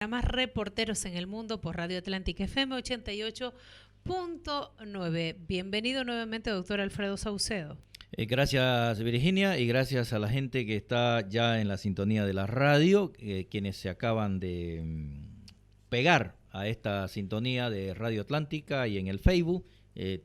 Más reporteros en el mundo por Radio Atlántica FM 88.9. Bienvenido nuevamente, doctor Alfredo Saucedo. Gracias, Virginia, y gracias a la gente que está ya en la sintonía de la radio, quienes se acaban de pegar a esta sintonía de Radio Atlántica y en el Facebook.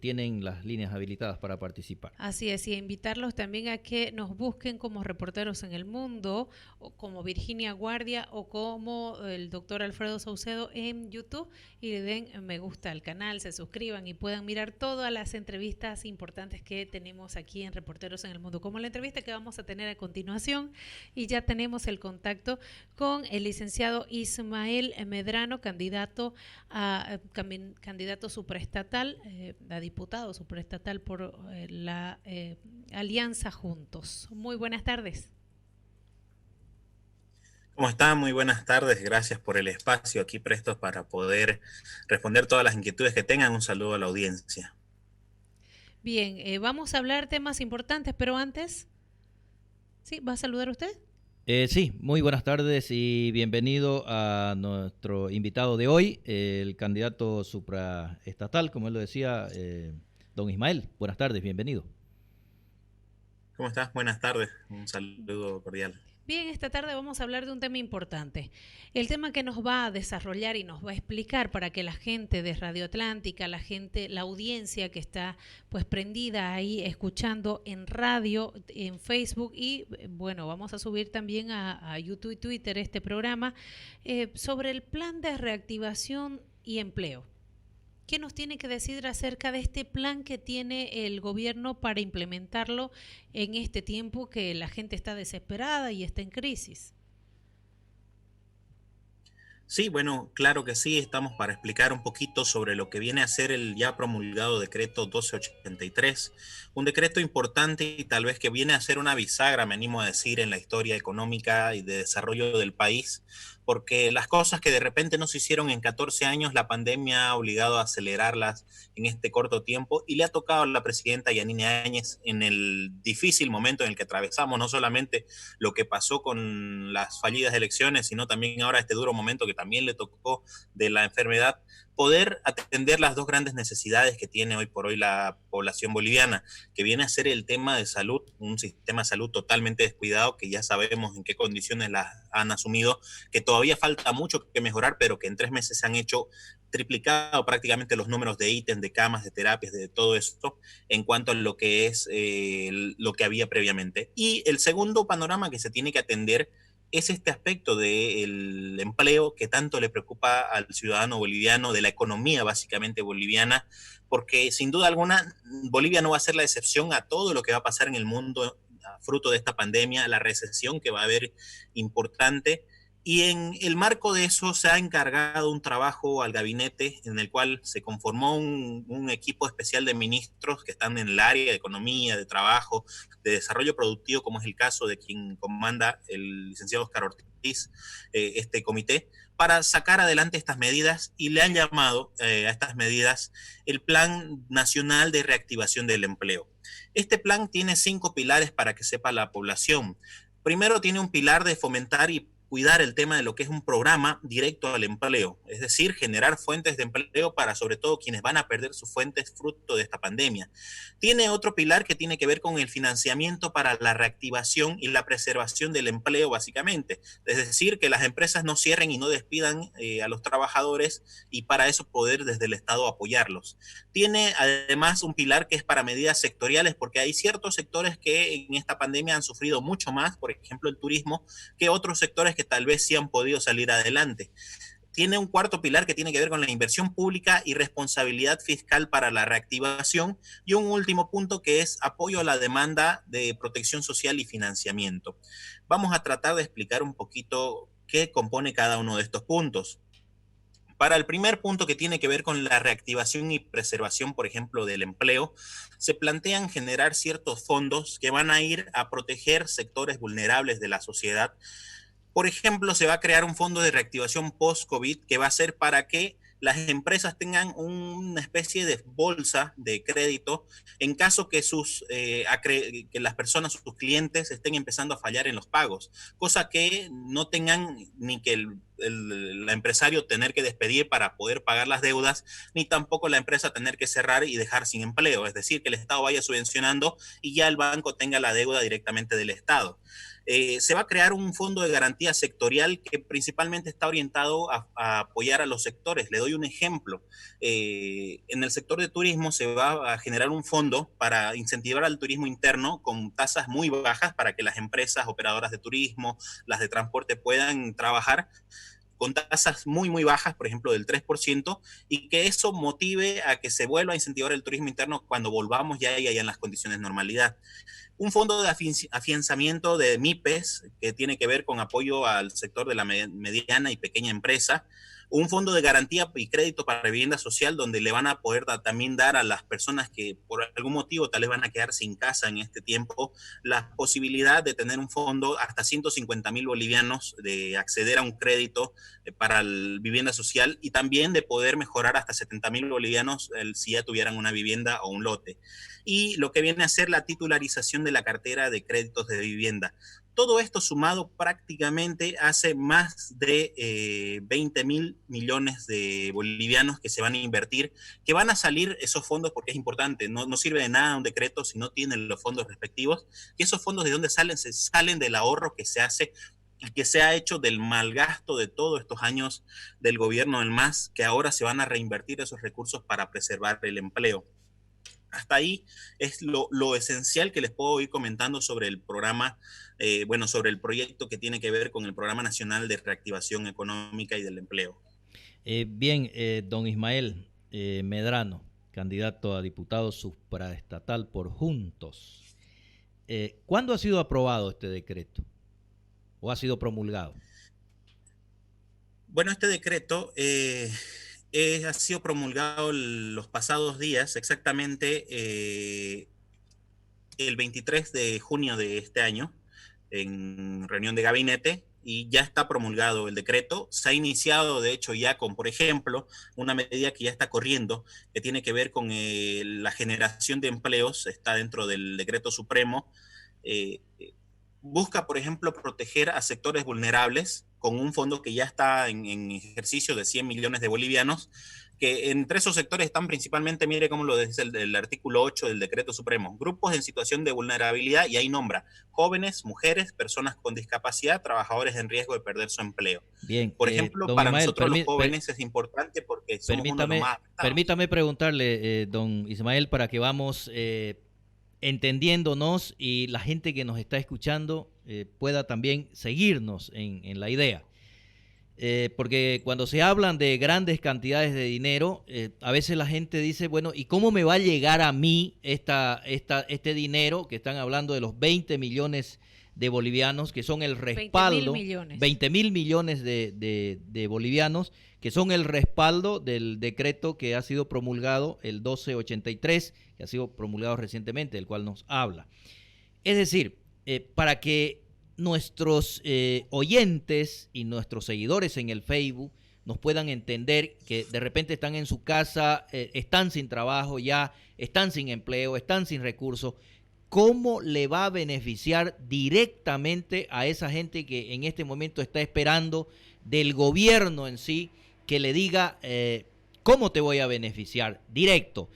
Tienen las líneas habilitadas para participar. Así es, y invitarlos también a que nos busquen como reporteros en el mundo, o como Virginia Guardia o como el doctor Alfredo Saucedo en YouTube, y le den me gusta al canal, se suscriban y puedan mirar todas las entrevistas importantes que tenemos aquí en Reporteros en el Mundo, como la entrevista que vamos a tener a continuación. Y ya tenemos el contacto con el licenciado Ismael Medrano, candidato supraestatal, a diputado supraestatal por la Alianza Juntos. Muy buenas tardes. ¿Cómo están? Muy buenas tardes. Gracias por el espacio aquí prestos para poder responder todas las inquietudes que tengan. Un saludo a la audiencia. Bien, vamos a hablar temas importantes, pero antes, ¿sí? ¿Va a saludar usted? Sí, muy buenas tardes y bienvenido a nuestro invitado de hoy, el candidato supraestatal, como él lo decía, don Ismael. Buenas tardes, bienvenido. ¿Cómo estás? Buenas tardes. Un saludo cordial. Bien, esta tarde vamos a hablar de un tema importante. El tema que nos va a desarrollar y nos va a explicar para que la gente de Radio Atlántica, la audiencia que está pues prendida ahí escuchando en radio, en Facebook y bueno, vamos a subir también a YouTube y Twitter este programa sobre el plan de reactivación y empleo. ¿Qué nos tiene que decir acerca de este plan que tiene el gobierno para implementarlo en este tiempo que la gente está desesperada y está en crisis? Sí, bueno, claro que sí. Estamos para explicar un poquito sobre lo que viene a ser el ya promulgado decreto 1283. Un decreto importante y tal vez que viene a ser una bisagra, me animo a decir, en la historia económica y de desarrollo del país, porque las cosas que de repente no se hicieron en 14 años, la pandemia ha obligado a acelerarlas en este corto tiempo y le ha tocado a la presidenta Yanine Áñez en el difícil momento en el que atravesamos, no solamente lo que pasó con las fallidas elecciones, sino también ahora este duro momento que también le tocó de la enfermedad, poder atender las dos grandes necesidades que tiene hoy por hoy la población boliviana, que viene a ser el tema de salud, un sistema de salud totalmente descuidado, que ya sabemos en qué condiciones las han asumido, que todavía falta mucho que mejorar, pero que en 3 meses se han hecho triplicado prácticamente los números de ítems, de camas, de terapias, de todo esto, en cuanto a lo que es lo que había previamente. Y el segundo panorama que se tiene que atender es este aspecto del empleo que tanto le preocupa al ciudadano boliviano, de la economía básicamente boliviana, porque sin duda alguna Bolivia no va a ser la excepción a todo lo que va a pasar en el mundo fruto de esta pandemia, la recesión que va a haber importante. Y en el marco de eso se ha encargado un trabajo al gabinete en el cual se conformó un equipo especial de ministros que están en el área de economía, de trabajo, de desarrollo productivo, como es el caso de quien comanda el licenciado Oscar Ortiz, este comité, para sacar adelante estas medidas, y le han llamado a estas medidas el Plan Nacional de Reactivación del Empleo. Este plan tiene 5 pilares para que sepa la población. Primero, tiene un pilar de fomentar y cuidar el tema de lo que es un programa directo al empleo, es decir, generar fuentes de empleo para sobre todo quienes van a perder sus fuentes fruto de esta pandemia. Tiene otro pilar que tiene que ver con el financiamiento para la reactivación y la preservación del empleo básicamente, es decir, que las empresas no cierren y no despidan a los trabajadores, y para eso poder desde el Estado apoyarlos. Tiene además un pilar que es para medidas sectoriales, porque hay ciertos sectores que en esta pandemia han sufrido mucho más, por ejemplo el turismo, que otros sectores que tal vez sí han podido salir adelante. Tiene un cuarto pilar que tiene que ver con la inversión pública y responsabilidad fiscal para la reactivación, y un último punto que es apoyo a la demanda de protección social y financiamiento. Vamos a tratar de explicar un poquito qué compone cada uno de estos puntos. Para el primer punto, que tiene que ver con la reactivación y preservación, por ejemplo, del empleo, se plantean generar ciertos fondos que van a ir a proteger sectores vulnerables de la sociedad. Por ejemplo, se va a crear un fondo de reactivación post-COVID que va a ser para que las empresas tengan una especie de bolsa de crédito en caso que que las personas, sus clientes, estén empezando a fallar en los pagos, cosa que no tengan ni que el empresario tener que despedir para poder pagar las deudas, ni tampoco la empresa tener que cerrar y dejar sin empleo. Es decir, que el Estado vaya subvencionando y ya el banco tenga la deuda directamente del Estado. Se va a crear un fondo de garantía sectorial que principalmente está orientado a apoyar a los sectores. Le doy un ejemplo. En el sector de turismo se va a generar un fondo para incentivar al turismo interno con tasas muy bajas para que las empresas operadoras de turismo, las de transporte puedan trabajar con tasas muy, muy bajas, por ejemplo, del 3%, y que eso motive a que se vuelva a incentivar el turismo interno cuando volvamos ya en las condiciones de normalidad. Un fondo de afianzamiento de MIPES, que tiene que ver con apoyo al sector de la mediana y pequeña empresa. Un fondo de garantía y crédito para vivienda social, donde le van a poder también dar a las personas que por algún motivo tal vez van a quedar sin casa en este tiempo, la posibilidad de tener un fondo hasta 150.000 bolivianos, de acceder a un crédito para vivienda social, y también de poder mejorar hasta 70.000 bolivianos si ya tuvieran una vivienda o un lote. Y lo que viene a ser la titularización de la cartera de créditos de vivienda. Todo esto sumado prácticamente hace más de 20.000 millones de bolivianos que se van a invertir, que van a salir esos fondos, porque es importante, no sirve de nada un decreto si no tienen los fondos respectivos. ¿Y esos fondos de dónde salen? Se salen del ahorro que se hace y que se ha hecho del mal gasto de todos estos años del gobierno del MAS, que ahora se van a reinvertir esos recursos para preservar el empleo. Hasta ahí es lo esencial que les puedo ir comentando sobre el programa, sobre el proyecto que tiene que ver con el Programa Nacional de Reactivación Económica y del Empleo. Don Ismael Medrano, candidato a diputado supraestatal por Juntos. ¿Cuándo ha sido aprobado este decreto? ¿O ha sido promulgado? Bueno, este decreto ha sido promulgado los pasados días, exactamente el 23 de junio de este año, en reunión de gabinete, y ya está promulgado el decreto. Se ha iniciado, de hecho, ya con, por ejemplo, una medida que ya está corriendo, que tiene que ver con la generación de empleos, está dentro del decreto supremo. Busca, por ejemplo, proteger a sectores vulnerables con un fondo que ya está en ejercicio de 100 millones de bolivianos, que entre esos sectores están principalmente, mire cómo lo dice el artículo 8 del decreto supremo, grupos en situación de vulnerabilidad, y ahí nombra jóvenes, mujeres, personas con discapacidad, trabajadores en riesgo de perder su empleo. Bien, por ejemplo, para Ismael, nosotros los jóvenes es importante porque somos uno de los más afectados. Permítame preguntarle, don Ismael, para que vamos entendiéndonos y la gente que nos está escuchando pueda también seguirnos en la idea. Porque cuando se hablan de grandes cantidades de dinero, a veces la gente dice, bueno, ¿y cómo me va a llegar a mí este dinero? Que están hablando de los 20 millones de bolivianos, que son el respaldo, 20.000 millones de bolivianos, que son el respaldo del decreto que ha sido promulgado, el 1283, que ha sido promulgado recientemente, del cual nos habla. Es decir, para que nuestros oyentes y nuestros seguidores en el Facebook nos puedan entender, que de repente están en su casa, están sin trabajo ya, están sin empleo, están sin recursos, ¿cómo le va a beneficiar directamente a esa gente que en este momento está esperando del gobierno en sí que le diga cómo te voy a beneficiar? Directo,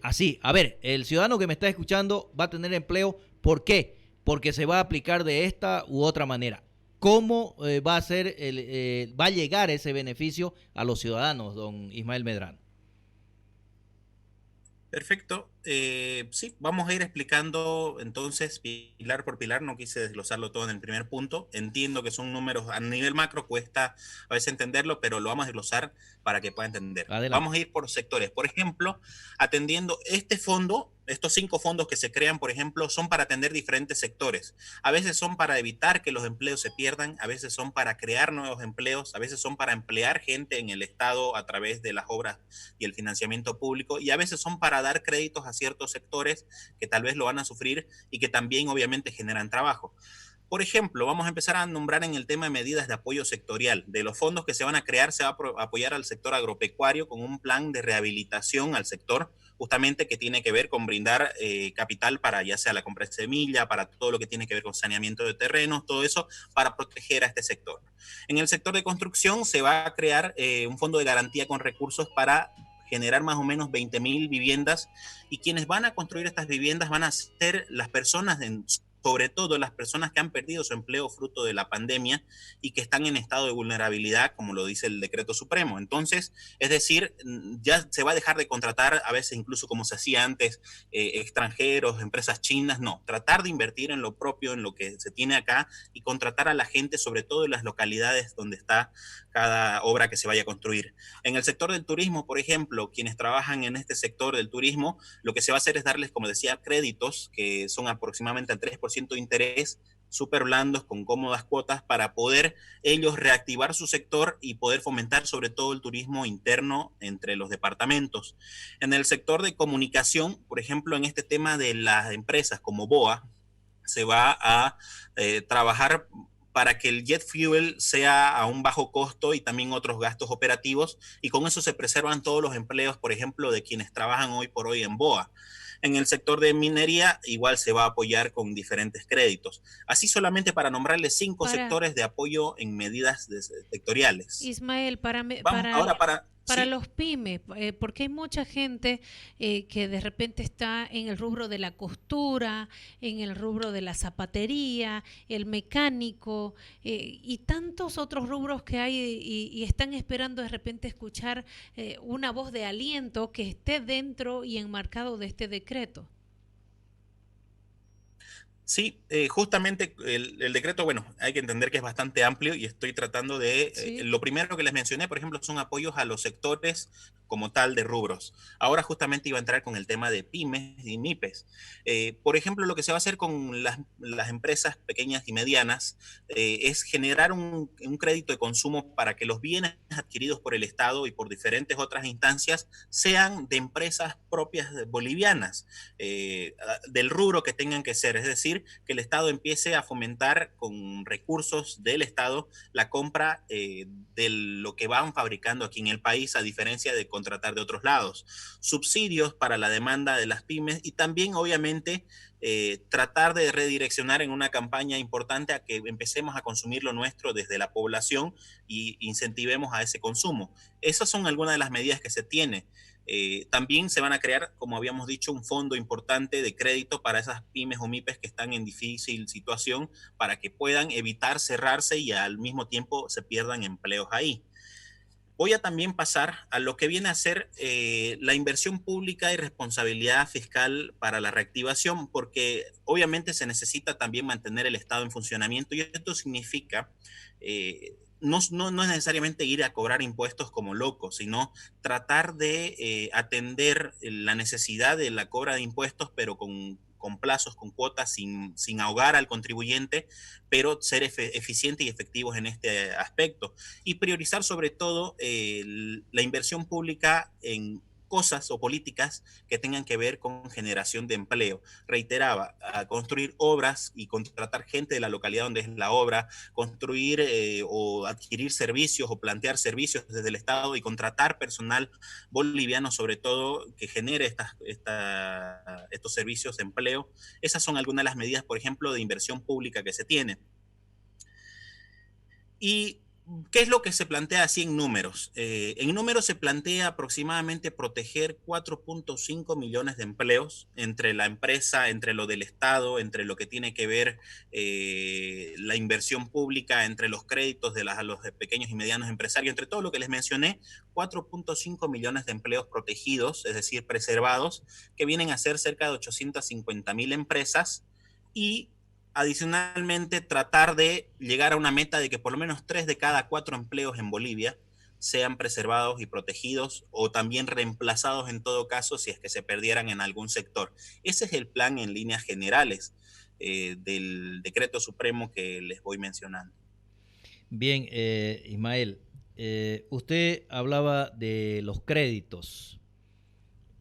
así, a ver, el ciudadano que me está escuchando va a tener empleo, ¿por qué? Porque se va a aplicar de esta u otra manera. ¿Cómo va a llegar ese beneficio a los ciudadanos, don Ismael Medrano? Perfecto. Sí, vamos a ir explicando entonces pilar por pilar. No quise desglosarlo todo en el primer punto. Entiendo que son números a nivel macro, cuesta a veces entenderlo, pero lo vamos a desglosar para que pueda entender. Adelante. Vamos a ir por sectores. Por ejemplo, atendiendo este fondo, estos 5 fondos que se crean, por ejemplo, son para atender diferentes sectores. A veces son para evitar que los empleos se pierdan, a veces son para crear nuevos empleos, a veces son para emplear gente en el Estado a través de las obras y el financiamiento público, y a veces son para dar créditos a ciertos sectores que tal vez lo van a sufrir y que también obviamente generan trabajo. Por ejemplo, vamos a empezar a nombrar en el tema de medidas de apoyo sectorial. De los fondos que se van a crear, se va a apoyar al sector agropecuario con un plan de rehabilitación al sector, justamente que tiene que ver con brindar capital para ya sea la compra de semilla, para todo lo que tiene que ver con saneamiento de terrenos, todo eso para proteger a este sector. En el sector de construcción se va a crear un fondo de garantía con recursos para generar más o menos 20.000 viviendas, y quienes van a construir estas viviendas van a ser las personas, sobre todo las personas que han perdido su empleo fruto de la pandemia y que están en estado de vulnerabilidad, como lo dice el decreto supremo. Entonces, es decir, ya se va a dejar de contratar, a veces incluso como se hacía antes, extranjeros, empresas chinas. No, tratar de invertir en lo propio, en lo que se tiene acá, y contratar a la gente, sobre todo en las localidades donde está cada obra que se vaya a construir. En el sector del turismo, por ejemplo, quienes trabajan en este sector del turismo, lo que se va a hacer es darles, como decía, créditos que son aproximadamente al 3% de interés, súper blandos, con cómodas cuotas, para poder ellos reactivar su sector y poder fomentar sobre todo el turismo interno entre los departamentos. En el sector de comunicación, por ejemplo, en este tema de las empresas como BOA, se va a trabajar para que el jet fuel sea a un bajo costo y también otros gastos operativos, y con eso se preservan todos los empleos, por ejemplo, de quienes trabajan hoy por hoy en BOA. En el sector de minería igual se va a apoyar con diferentes créditos. Así, solamente para nombrarles 5 sectores de apoyo en medidas sectoriales. Ismael, Vamos ahora para sí. los pymes, porque hay mucha gente que de repente está en el rubro de la costura, en el rubro de la zapatería, el mecánico y tantos otros rubros que hay y están esperando de repente escuchar una voz de aliento que esté dentro y enmarcado de este decreto. Sí, justamente el decreto, bueno, hay que entender que es bastante amplio, y estoy tratando de, Sí. lo primero que les mencioné, por ejemplo, son apoyos a los sectores como tal de rubros. Ahora justamente iba a entrar con el tema de pymes y MIPES. Por ejemplo, lo que se va a hacer con las empresas pequeñas y medianas es generar un crédito de consumo para que los bienes adquiridos por el Estado y por diferentes otras instancias sean de empresas propias bolivianas, del rubro que tengan que ser. Es decir, que el Estado empiece a fomentar con recursos del Estado la compra de lo que van fabricando aquí en el país, a diferencia de contratar de otros lados. Subsidios para la demanda de las pymes, y también, obviamente, tratar de redireccionar en una campaña importante a que empecemos a consumir lo nuestro desde la población y incentivemos a ese consumo. Esas son algunas de las medidas que se tienen. También se van a crear, como habíamos dicho, un fondo importante de crédito para esas pymes o MIPES que están en difícil situación, para que puedan evitar cerrarse y al mismo tiempo se pierdan empleos ahí. Voy a también pasar a lo que viene a ser la inversión pública y responsabilidad fiscal para la reactivación, porque obviamente se necesita también mantener el Estado en funcionamiento, y esto significa no es necesariamente ir a cobrar impuestos como locos, sino tratar de atender la necesidad de la cobra de impuestos, pero con plazos, con cuotas, sin ahogar al contribuyente, pero ser eficientes y efectivos en este aspecto. Y priorizar sobre todo la inversión pública en cosas o políticas que tengan que ver con generación de empleo. Reiteraba, a construir obras y contratar gente de la localidad donde es la obra, construir o adquirir servicios o plantear servicios desde el Estado, y contratar personal boliviano, sobre todo, que genere estos servicios de empleo. Esas son algunas de las medidas, por ejemplo, de inversión pública que se tiene. ¿Y qué es lo que se plantea así en números? En números se plantea aproximadamente proteger 4.5 millones de empleos entre la empresa, entre lo del Estado, entre lo que tiene que ver la inversión pública, entre los créditos de los pequeños y medianos empresarios, entre todo lo que les mencioné. 4.5 millones de empleos protegidos, es decir, preservados, que vienen a ser cerca de 850.000 empresas, y adicionalmente tratar de llegar a una meta de que por lo menos 3 de cada 4 empleos en Bolivia sean preservados y protegidos, o también reemplazados en todo caso si es que se perdieran en algún sector. Ese es el plan en líneas generales del decreto supremo que les voy mencionando. Bien, Ismael, usted hablaba de los créditos.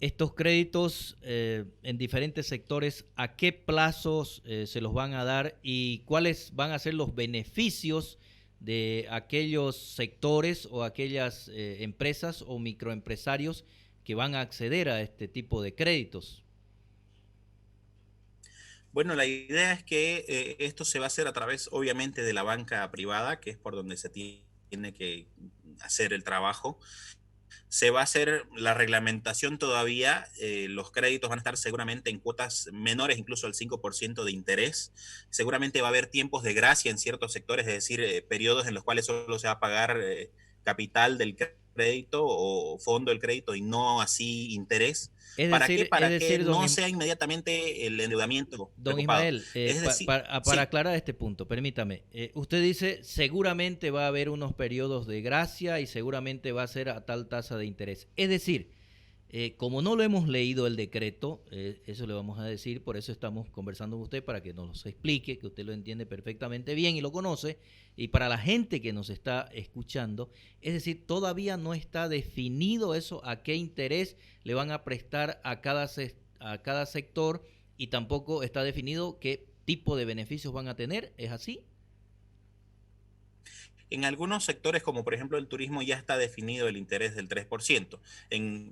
estos créditos en diferentes sectores, ¿a qué plazos se los van a dar y cuáles van a ser los beneficios de aquellos sectores o aquellas empresas o microempresarios que van a acceder a este tipo de créditos? Bueno, la idea es que esto se va a hacer a través, obviamente, de la banca privada, que es por donde se tiene que hacer el trabajo. Se va a hacer la reglamentación todavía, los créditos van a estar seguramente en cuotas menores, incluso al 5% de interés. Seguramente va a haber tiempos de gracia en ciertos sectores, es decir, periodos en los cuales solo se va a pagar capital del crédito o fondo del crédito y no así interés. ¿Para qué? Para que no sea inmediatamente el endeudamiento Don preocupado. Ismael, Es decir, para sí. aclarar este punto, permítame, usted dice seguramente va a haber unos periodos de gracia y seguramente va a ser a tal tasa de interés. Es decir, como no lo hemos leído el decreto, eso le vamos a decir, por eso estamos conversando con usted para que nos lo explique, que usted lo entiende perfectamente bien y lo conoce, y para la gente que nos está escuchando, es decir, todavía no está definido eso, a qué interés le van a prestar a cada sector y tampoco está definido qué tipo de beneficios van a tener, ¿es así? En algunos sectores, como por ejemplo el turismo, ya está definido el interés del 3%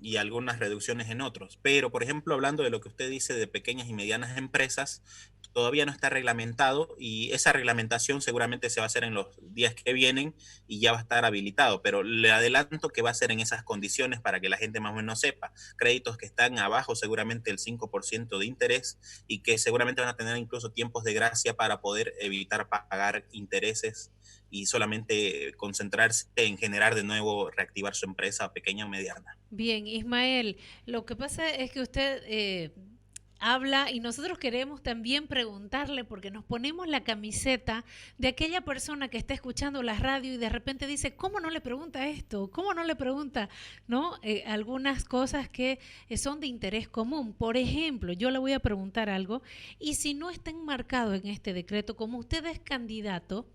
y algunas reducciones en otros. Pero, por ejemplo, hablando de lo que usted dice de pequeñas y medianas empresas, todavía no está reglamentado y esa reglamentación seguramente se va a hacer en los días que vienen y ya va a estar habilitado. Pero le adelanto que va a ser en esas condiciones para que la gente más o menos sepa. Créditos que están abajo seguramente el 5% de interés y que seguramente van a tener incluso tiempos de gracia para poder evitar pagar intereses y solamente concentrarse en generar de nuevo, reactivar su empresa pequeña o mediana. Bien, Ismael, lo que pasa es que usted habla y nosotros queremos también preguntarle porque nos ponemos la camiseta de aquella persona que está escuchando la radio y de repente dice, ¿cómo no le pregunta esto? ¿Cómo no le pregunta, no? Algunas cosas que son de interés común. Por ejemplo, yo le voy a preguntar algo y si no está enmarcado en este decreto, como usted es candidato,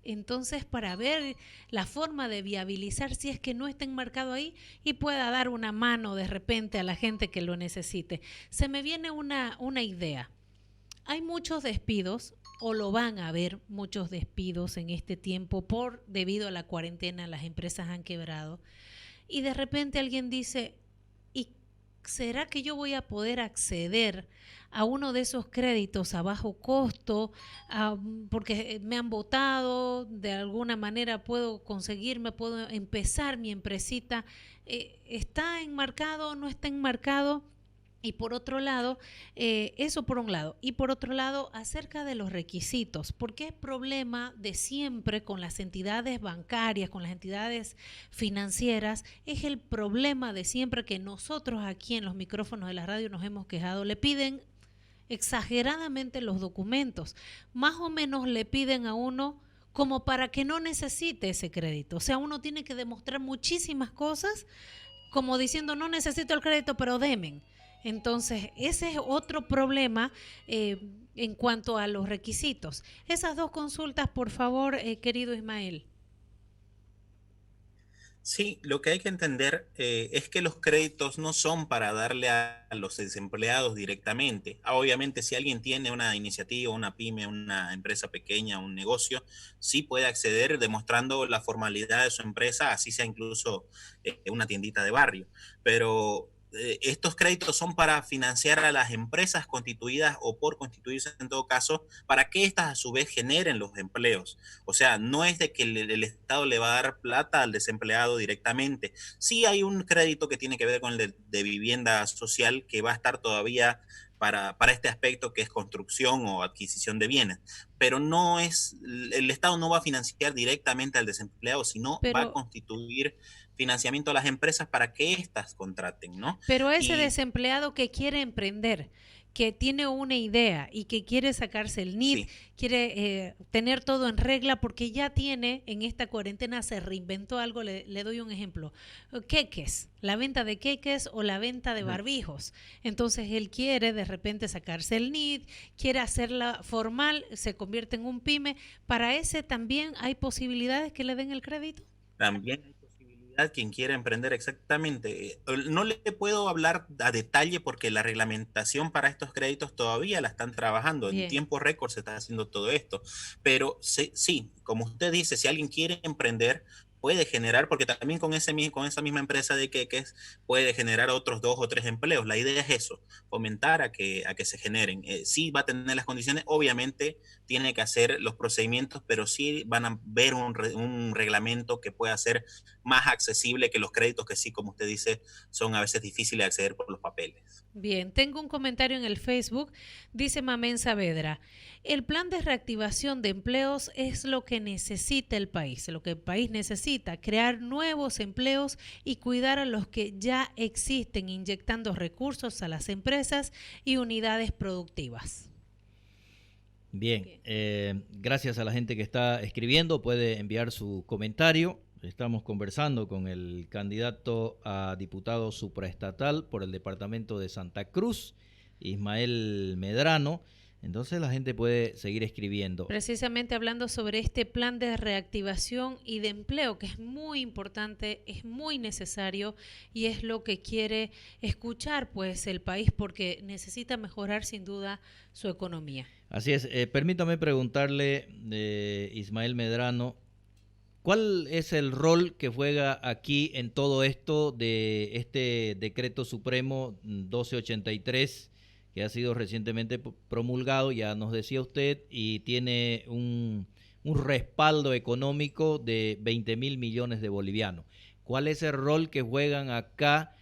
entonces, para ver la forma de viabilizar si es que no está enmarcado ahí y pueda dar una mano de repente a la gente que lo necesite. Se me viene una idea. Hay muchos despidos o lo van a haber muchos despidos en este tiempo debido a la cuarentena, las empresas han quebrado. Y de repente alguien dice, ¿y será que yo voy a poder acceder a uno de esos créditos a bajo costo, porque me han votado, de alguna manera puedo conseguirme, puedo empezar mi empresita? ¿Está enmarcado o no está enmarcado? Y por otro lado, eso por un lado. Y por otro lado, acerca de los requisitos, porque es problema de siempre con las entidades bancarias, con las entidades financieras, es el problema de siempre que nosotros aquí en los micrófonos de la radio nos hemos quejado. Le piden exageradamente los documentos, más o menos le piden a uno como para que no necesite ese crédito. O sea, uno tiene que demostrar muchísimas cosas como diciendo no necesito el crédito, pero demen. Entonces, ese es otro problema en cuanto a los requisitos. Esas dos consultas, por favor, querido Ismael. Sí, lo que hay que entender es que los créditos no son para darle a los desempleados directamente. Obviamente, si alguien tiene una iniciativa, una pyme, una empresa pequeña, un negocio, sí puede acceder demostrando la formalidad de su empresa, así sea incluso una tiendita de barrio. Pero estos créditos son para financiar a las empresas constituidas o por constituirse en todo caso, para que éstas a su vez generen los empleos. O sea, no es de que el Estado le va a dar plata al desempleado directamente. Sí hay un crédito que tiene que ver con el de vivienda social que va a estar todavía para este aspecto que es construcción o adquisición de bienes. Pero no es, el Estado no va a financiar directamente al desempleado, sino va a constituir financiamiento a las empresas para que éstas contraten, ¿no? Pero ese desempleado que quiere emprender, que tiene una idea y que quiere sacarse el NIT, sí, quiere tener todo en regla porque ya tiene, en esta cuarentena se reinventó algo, le doy un ejemplo, queques, la venta de queques o la venta de barbijos. Entonces él quiere de repente sacarse el NIT, quiere hacerla formal, se convierte en un pyme. ¿Para ese también hay posibilidades que le den el crédito? También hay posibilidades quien quiera emprender exactamente. No le puedo hablar a detalle porque la reglamentación para estos créditos todavía la están trabajando. En Bien. tiempo récord se está haciendo todo esto. Pero sí, sí, como usted dice, si alguien quiere emprender, puede generar, porque también con esa misma empresa de queques puede generar otros 2 o 3 empleos. La idea es eso, fomentar a que se generen. Sí va a tener las condiciones, obviamente tiene que hacer los procedimientos, pero sí van a ver un reglamento que pueda ser más accesible que los créditos que sí, como usted dice, son a veces difíciles de acceder por los papeles. Bien, tengo un comentario en el Facebook, dice Mamén Saavedra, el plan de reactivación de empleos es lo que necesita el país, lo que el país necesita, crear nuevos empleos y cuidar a los que ya existen, inyectando recursos a las empresas y unidades productivas. Bien, gracias a la gente que está escribiendo, puede enviar su comentario. Estamos conversando con el candidato a diputado supraestatal por el departamento de Santa Cruz, Ismael Medrano. Entonces la gente puede seguir escribiendo. Precisamente hablando sobre este plan de reactivación y de empleo, que es muy importante, es muy necesario y es lo que quiere escuchar pues el país porque necesita mejorar sin duda su economía. Así es, permítame preguntarle, Ismael Medrano, ¿cuál es el rol que juega aquí en todo esto de este decreto supremo 1283 que ha sido recientemente promulgado, ya nos decía usted, y tiene un respaldo económico de 20.000 millones de bolivianos? ¿Cuál es el rol que juegan acá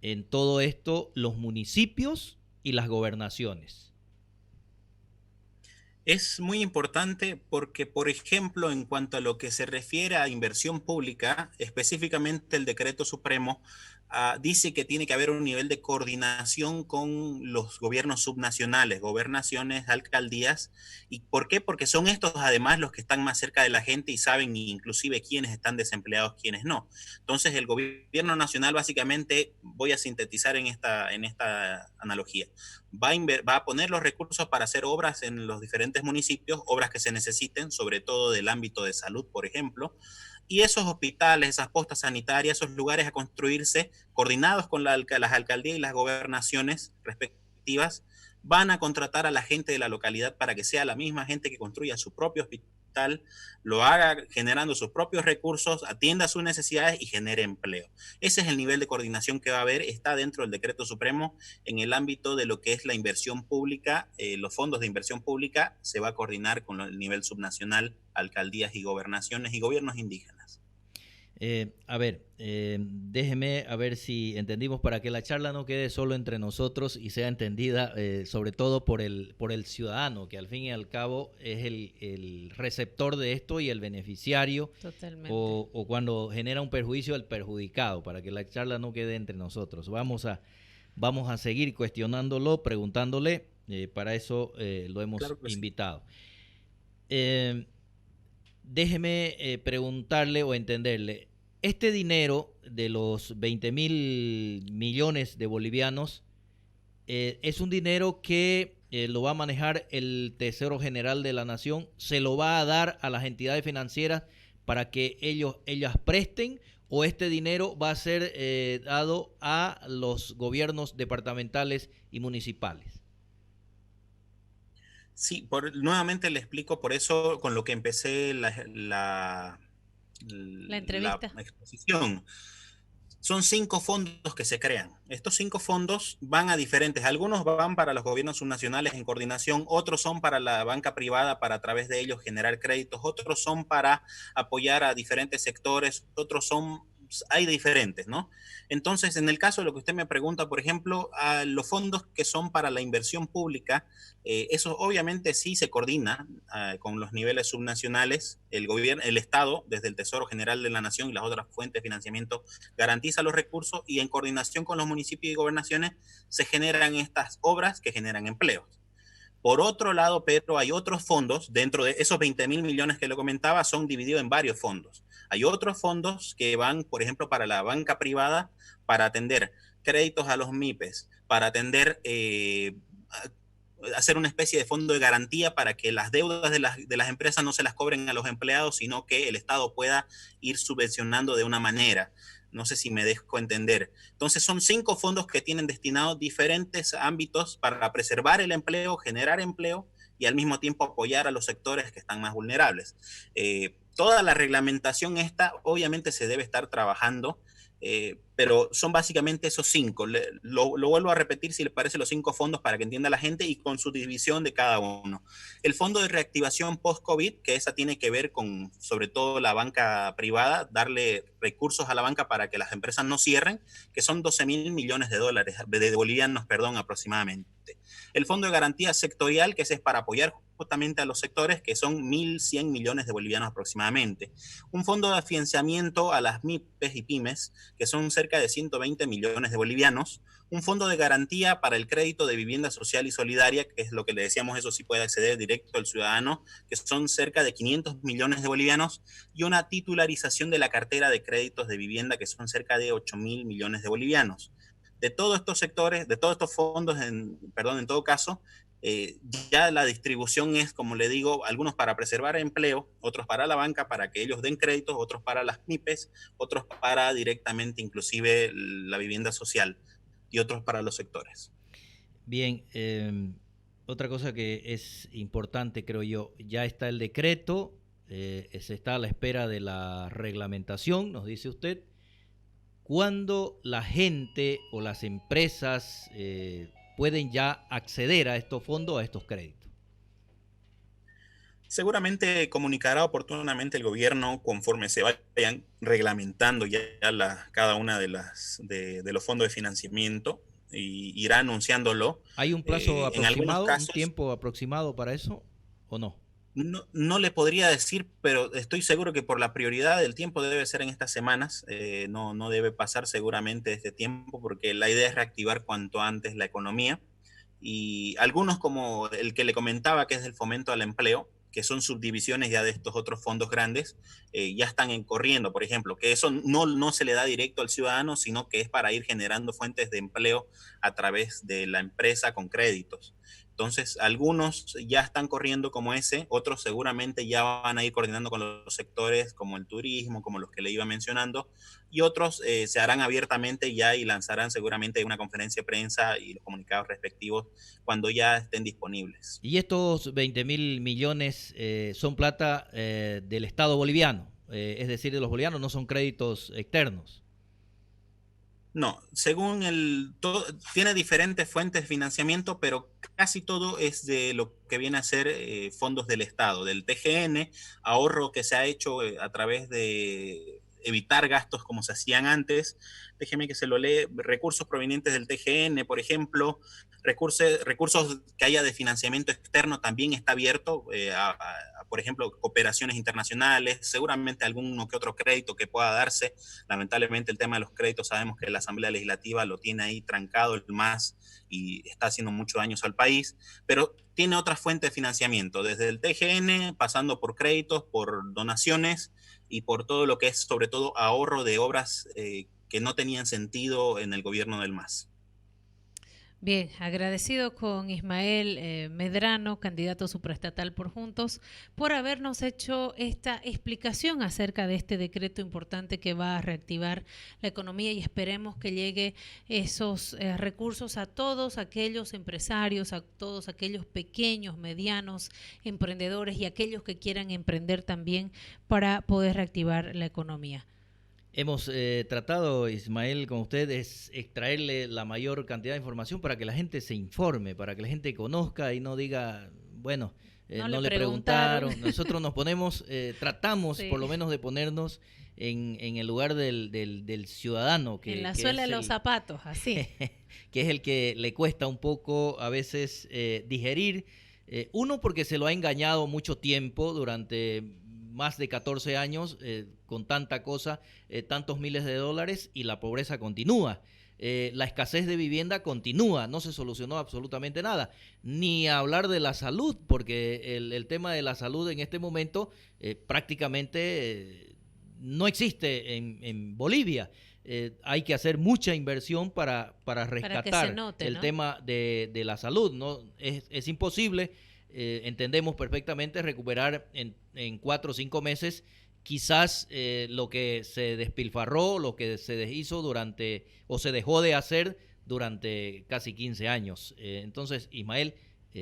en todo esto los municipios y las gobernaciones? Es muy importante porque, por ejemplo, en cuanto a lo que se refiere a inversión pública, específicamente el decreto supremo dice que tiene que haber un nivel de coordinación con los gobiernos subnacionales, gobernaciones, alcaldías. ¿Y por qué? Porque son estos además los que están más cerca de la gente y saben inclusive quiénes están desempleados, quiénes no. Entonces el gobierno nacional básicamente, voy a sintetizar en esta analogía, va a poner los recursos para hacer obras en los diferentes municipios, obras que se necesiten, sobre todo del ámbito de salud, por ejemplo, y esos hospitales, esas postas sanitarias, esos lugares a construirse, coordinados con las alcaldías y las gobernaciones respectivas, van a contratar a la gente de la localidad para que sea la misma gente que construya su propio hospital, lo haga generando sus propios recursos, atienda sus necesidades y genere empleo. Ese es el nivel de coordinación que va a haber, está dentro del decreto supremo en el ámbito de lo que es la inversión pública, los fondos de inversión pública se va a coordinar con el nivel subnacional, alcaldías y gobernaciones y gobiernos indígenas. Déjeme a ver si entendimos para que la charla no quede solo entre nosotros y sea entendida sobre todo por el ciudadano, que al fin y al cabo es el receptor de esto y el beneficiario. Totalmente. O cuando genera un perjuicio el perjudicado, para que la charla no quede entre nosotros. Vamos a seguir cuestionándolo, preguntándole, para eso lo hemos invitado. Déjeme preguntarle o entenderle, este dinero de los 20.000 millones de bolivianos es un dinero que lo va a manejar el Tesoro General de la Nación, se lo va a dar a las entidades financieras para que ellas presten, o este dinero va a ser dado a los gobiernos departamentales y municipales. Sí, nuevamente le explico, por eso con lo que empecé la entrevista. La exposición. Son 5 fondos que se crean. Estos 5 fondos van a diferentes. Algunos van para los gobiernos subnacionales en coordinación, otros son para la banca privada para a través de ellos generar créditos, otros son para apoyar a diferentes sectores, hay diferentes, ¿no? Entonces, en el caso de lo que usted me pregunta, por ejemplo, a los fondos que son para la inversión pública, eso obviamente sí se coordina con los niveles subnacionales. El gobierno, el Estado, desde el Tesoro General de la Nación y las otras fuentes de financiamiento, garantiza los recursos y en coordinación con los municipios y gobernaciones se generan estas obras que generan empleos. Por otro lado, Pedro, hay otros fondos, dentro de esos 20.000 millones que le comentaba, son divididos en varios fondos. Hay otros fondos que van, por ejemplo, para la banca privada, para atender créditos a los MIPES, para atender, hacer una especie de fondo de garantía para que las deudas de las empresas no se las cobren a los empleados, sino que el Estado pueda ir subvencionando de una manera. No sé si me dejo entender. Entonces son 5 fondos que tienen destinados diferentes ámbitos para preservar el empleo, generar empleo y al mismo tiempo apoyar a los sectores que están más vulnerables. Toda la reglamentación esta obviamente se debe estar trabajando, pero son básicamente esos 5. Lo vuelvo a repetir si les parece, los 5 fondos para que entienda la gente y con su división de cada uno. El fondo de reactivación post-COVID, que esa tiene que ver con sobre todo la banca privada, darle recursos a la banca para que las empresas no cierren, que son 12.000 millones de dólares, de bolivianos, perdón, aproximadamente. El fondo de garantía sectorial, que ese es para apoyar justamente a los sectores, que son 1.100 millones de bolivianos aproximadamente. Un fondo de financiamiento a las MIPES y pymes, que son cerca de 120 millones de bolivianos. Un fondo de garantía para el crédito de vivienda social y solidaria, que es lo que le decíamos, eso sí puede acceder directo al ciudadano, que son cerca de 500 millones de bolivianos, y una titularización de la cartera de créditos de vivienda, que son cerca de 8.000 millones de bolivianos. De todos estos sectores, de todos estos fondos, en todo caso, ya la distribución es, como le digo, algunos para preservar empleo, otros para la banca, para que ellos den créditos, otros para las MIPES, otros para directamente inclusive la vivienda social y otros para los sectores. Bien, otra cosa que es importante, creo yo, ya está el decreto, se está a la espera de la reglamentación, nos dice usted. ¿Cuándo la gente o las empresas pueden ya acceder a estos fondos, a estos créditos? Seguramente comunicará oportunamente el gobierno conforme se vayan reglamentando ya cada una de los fondos de financiamiento, y irá anunciándolo. ¿Hay un plazo En algunos aproximado, casos, un tiempo aproximado para eso o no? no le podría decir, pero estoy seguro que por la prioridad del tiempo debe ser en estas semanas. No debe pasar seguramente este tiempo, porque la idea es reactivar cuanto antes la economía. Y algunos, como el que le comentaba, que es el fomento al empleo, que son subdivisiones ya de estos otros fondos grandes, ya están corriendo, por ejemplo, que eso no se le da directo al ciudadano, sino que es para ir generando fuentes de empleo a través de la empresa con créditos. Entonces, algunos ya están corriendo como ese, otros seguramente ya van a ir coordinando con los sectores como el turismo, como los que le iba mencionando, y otros se harán abiertamente ya y lanzarán seguramente una conferencia de prensa y los comunicados respectivos cuando ya estén disponibles. Y estos 20.000 millones son plata del Estado boliviano, es decir, de los bolivianos, no son créditos externos. No, tiene diferentes fuentes de financiamiento, pero casi todo es de lo que viene a ser fondos del Estado, del TGN, ahorro que se ha hecho a través de evitar gastos como se hacían antes. Déjeme que se lo lee: recursos provenientes del TGN, por ejemplo, recursos que haya de financiamiento externo también está abierto, por ejemplo, cooperaciones internacionales, seguramente alguno que otro crédito que pueda darse. Lamentablemente el tema de los créditos sabemos que la Asamblea Legislativa lo tiene ahí trancado el MAS y está haciendo muchos daños al país, pero tiene otras fuentes de financiamiento, desde el TGN, pasando por créditos, por donaciones y por todo lo que es sobre todo ahorro de obras que no tenían sentido en el gobierno del MAS. Bien, agradecido con Ismael Medrano, candidato supraestatal por Juntos, por habernos hecho esta explicación acerca de este decreto importante que va a reactivar la economía, y esperemos que llegue esos recursos a todos aquellos empresarios, a todos aquellos pequeños, medianos emprendedores y aquellos que quieran emprender también para poder reactivar la economía. Hemos tratado, Ismael, con ustedes, extraerle la mayor cantidad de información para que la gente se informe, para que la gente conozca y no diga, bueno, no le preguntaron. Nosotros nos ponemos, tratamos por lo menos de ponernos en el lugar del ciudadano. En la suela de los zapatos, así. Que es el que le cuesta un poco a veces digerir. Uno, porque se lo ha engañado mucho tiempo, durante más de 14 años, con tanta cosa, tantos miles de dólares, y la pobreza continúa. La escasez de vivienda continúa, no se solucionó absolutamente nada. Ni hablar de la salud, porque el tema de la salud en este momento prácticamente no existe en Bolivia. Hay que hacer mucha inversión para rescatar el tema de la salud, ¿no? Es imposible, entendemos perfectamente, recuperar en 4 o 5 meses quizás lo que se despilfarró, lo que se deshizo durante, o se dejó de hacer durante casi 15 años. Entonces, Ismael,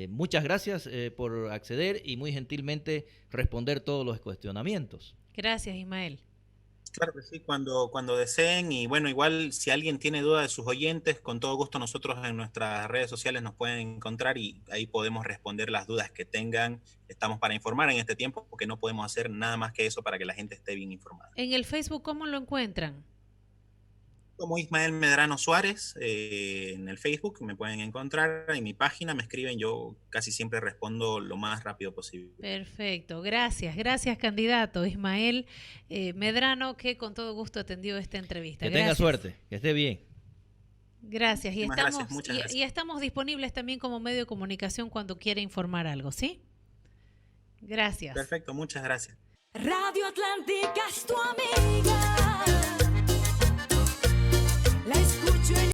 muchas gracias por acceder y muy gentilmente responder todos los cuestionamientos. Gracias, Ismael. Claro que sí, cuando deseen. Y bueno, igual si alguien tiene duda de sus oyentes, con todo gusto nosotros en nuestras redes sociales nos pueden encontrar y ahí podemos responder las dudas que tengan. Estamos para informar en este tiempo porque no podemos hacer nada más que eso para que la gente esté bien informada. En el Facebook, ¿cómo lo encuentran? Como Ismael Medrano Suárez, en el Facebook me pueden encontrar, en mi página me escriben, yo casi siempre respondo lo más rápido posible. Perfecto, gracias, candidato Ismael Medrano, que con todo gusto atendió esta entrevista. Que tenga suerte, que esté bien. Gracias, Muchas gracias. Y estamos disponibles también como medio de comunicación cuando quiera informar algo, ¿sí? Gracias. Perfecto, muchas gracias. Radio Atlántica es tu amiga.